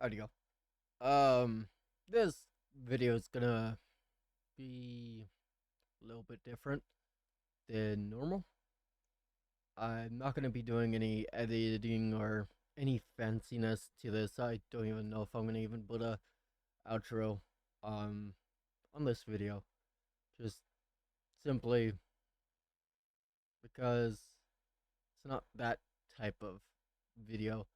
How'd you go? This video is gonna be a little bit different than normal. I'm not gonna be doing any editing or any fanciness to this. I don't even know if I'm gonna even put a outro um on this video. Just simply because it's not that type of video.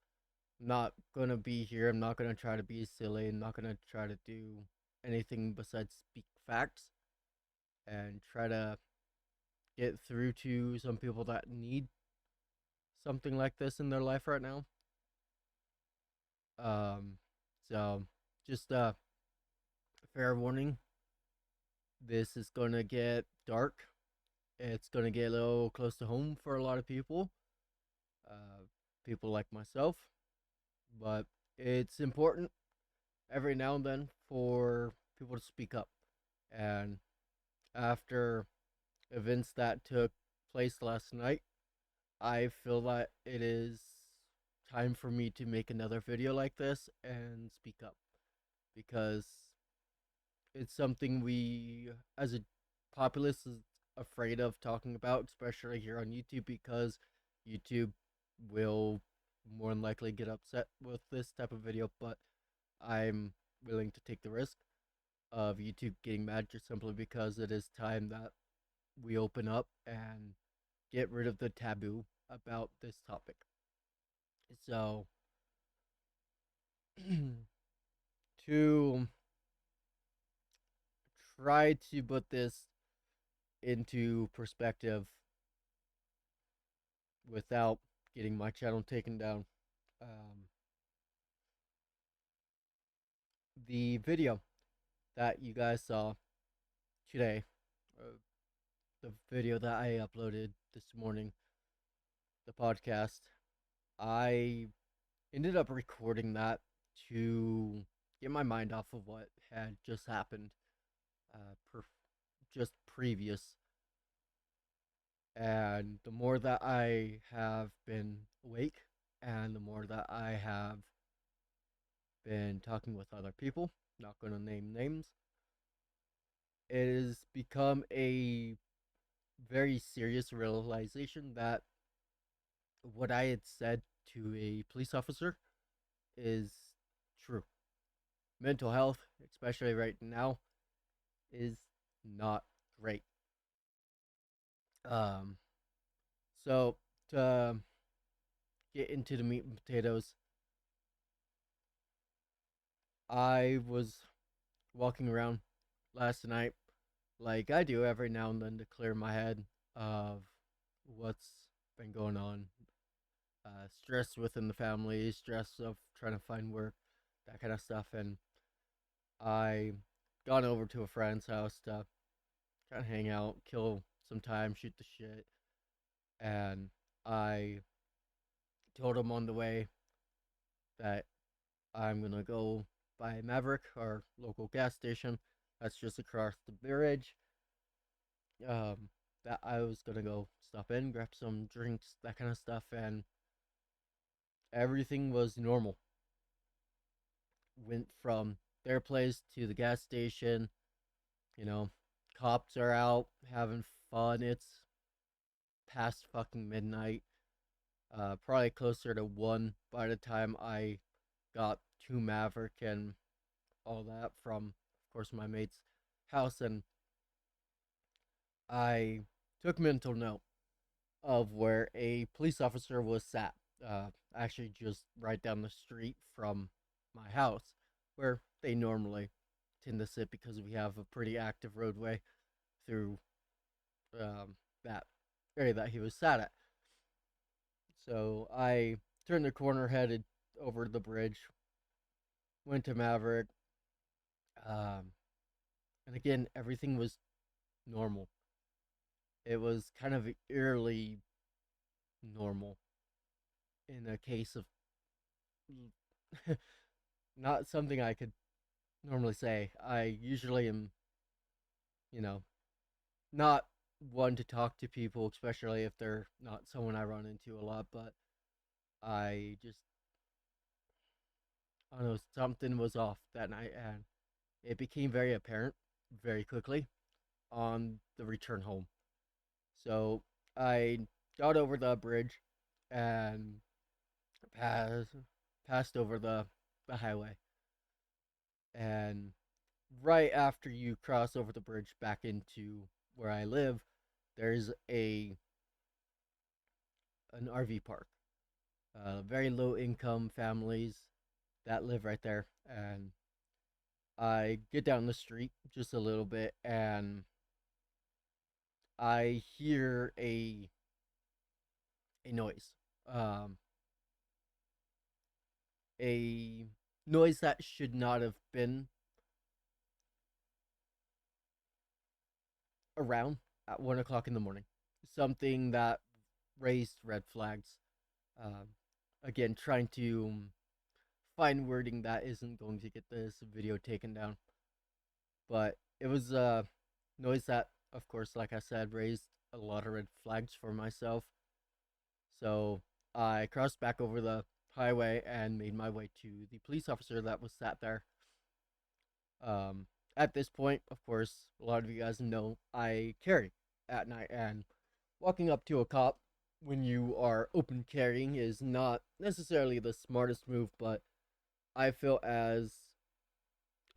I'm not gonna be here. I'm not gonna try to be silly. I'm not gonna try to do anything besides speak facts and try to get through to some people that need something like this in their life right now. Um, so just fair warning, this is gonna get dark. It's gonna get a little close to home for a lot of people, uh, people like myself. But it's important every now and then for people to speak up. And after events that took place last night, I feel that it is time for me to make another video like this and speak up because it's something we as a populace is afraid of talking about, especially here on YouTube, because YouTube will more than likely get upset with this type of video. But I'm willing to take the risk of YouTube getting mad just simply because it is time that we open up and get rid of the taboo about this topic. So, to try to put this into perspective without getting my channel taken down, um, the video that you guys saw today, uh, the video that I uploaded this morning, the podcast, I ended up recording that to get my mind off of what had just happened, just previous. And the more that I have been awake, and the more that I have been talking with other people, not going to name names, it has become a very serious realization that what I had said to a police officer is true. Mental health, especially right now, is not great. Um, so to get into the meat and potatoes, I was walking around last night like I do every now and then to clear my head of what's been going on. Stress within the family, stress of trying to find work, that kind of stuff. And I gone over to a friend's house to kind of hang out, kill some time, shoot the shit. And I told him on the way that I'm gonna go by Maverick, our local gas station. That's just across the bridge. Um, that I was gonna go stop in, grab some drinks, that kind of stuff, and everything was normal. Went from their place to the gas station. You know, cops are out having fun. It's past fucking midnight. Probably closer to 1 by the time I got to Maverick and all that from, of course, my mate's house. And I took mental note of where a police officer was sat. Actually, just right down the street from my house, where they normally tend to sit because we have a pretty active roadway through that area that he was sat at. So I turned the corner, headed over the bridge, went to Maverick, um, and again, everything was normal. It was kind of eerily normal in a case of not something I could normally say. I usually am, you know, not one to talk to people, especially if they're not someone I run into a lot, but I just I don't know, something was off that night, and it became very apparent very quickly on the return home. So I got over the bridge and passed passed over the highway. And right after you cross over the bridge back into where I live, there's a an RV park. Very low income families that live right there, and I get down the street just a little bit, and I hear a noise, um, a noise that should not have been around at 1 o'clock in the morning. Something that raised red flags. Um, Again, trying to find wording that isn't going to get this video taken down. But it was a noise that, of course, like I said, raised a lot of red flags for myself. So I crossed back over the highway and made my way to the police officer that was sat there. At this point, of course, a lot of you guys know I carry at night, and walking up to a cop when you are open carrying is not necessarily the smartest move, but I feel as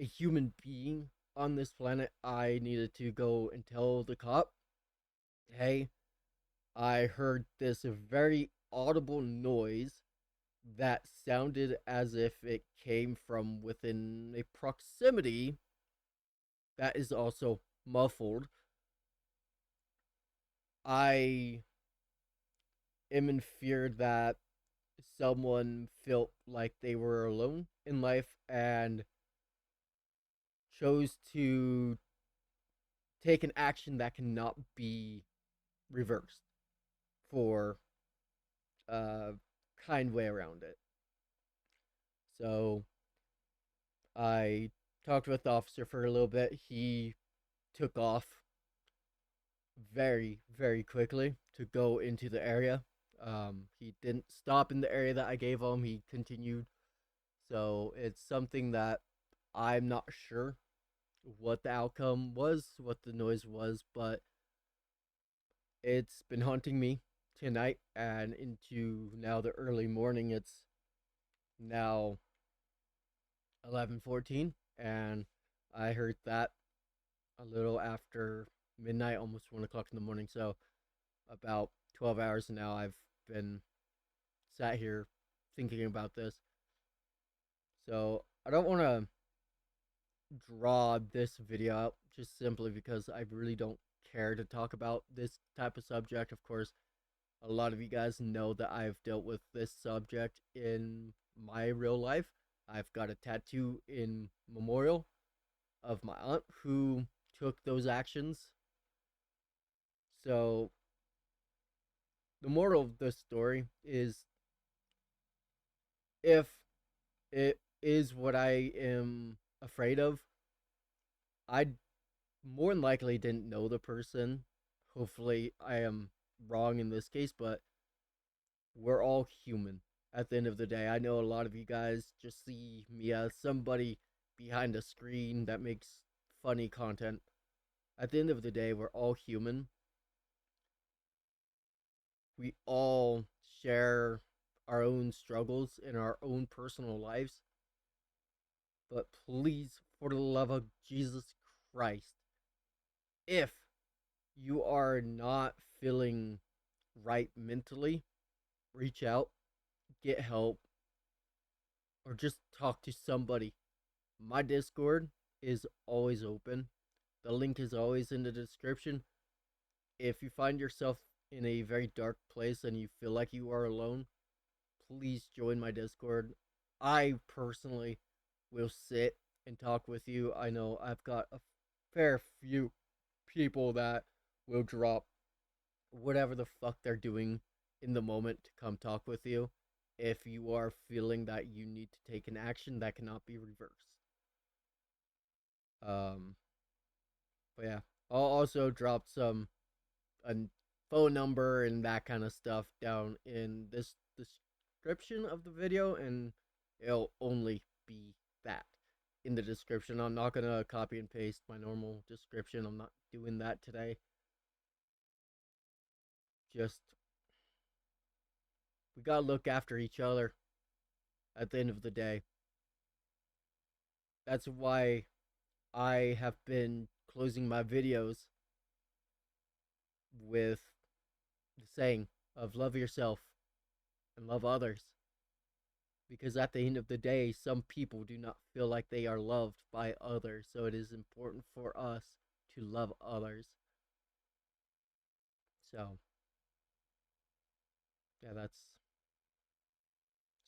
a human being on this planet, I needed to go and tell the cop, hey, I heard this very audible noise that sounded as if it came from within a proximity that is also muffled. I am in fear that someone felt like they were alone in life and chose to take an action that cannot be reversed for a kind way around it. So I talked with the officer for a little bit. He took off very, very quickly to go into the area. He didn't stop in the area that I gave him. He continued. So it's something that I'm not sure what the outcome was, what the noise was, but it's been haunting me tonight and into now the early morning. It's now 11:14, and I heard that a little after midnight, almost 1 o'clock in the morning. So about 12 hours now, I've been sat here thinking about this. So I don't want to draw this video out just simply because I really don't care to talk about this type of subject. Of course, a lot of you guys know that I've dealt with this subject in my real life. I've got a tattoo in memorial of my aunt who took those actions. So, the moral of this story is if it is what I am afraid of, I more than likely didn't know the person. Hopefully, I am wrong in this case, but we're all human at the end of the day. I know a lot of you guys just see me as somebody behind a screen that makes funny content. At the end of the day, we're all human. We all share our own struggles in our own personal lives. But please, for the love of Jesus Christ, if you are not feeling right mentally, reach out, get help, or just talk to somebody. My Discord is always open. The link is always in the description. If you find yourself in a very dark place and you feel like you are alone, please join my Discord. I personally will sit and talk with you. I know I've got a fair few people that will drop whatever the fuck they're doing in the moment to come talk with you if you are feeling that you need to take an action that cannot be reversed. Um, but yeah, I'll also drop some a phone number and that kind of stuff down in this description of the video, and it'll only be that in the description. I'm not gonna copy and paste my normal description. I'm not doing that today. Just we gotta look after each other at the end of the day. That's why I have been closing my videos with the saying of love yourself and love others. Because at the end of the day, some people do not feel like they are loved by others. So it is important for us to love others. So, yeah, that's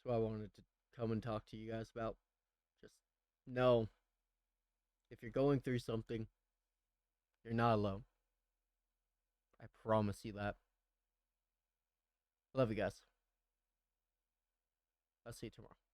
what I wanted to come and talk to you guys about. Just know if you're going through something, you're not alone. I promise you that. Love you guys. I'll see you tomorrow.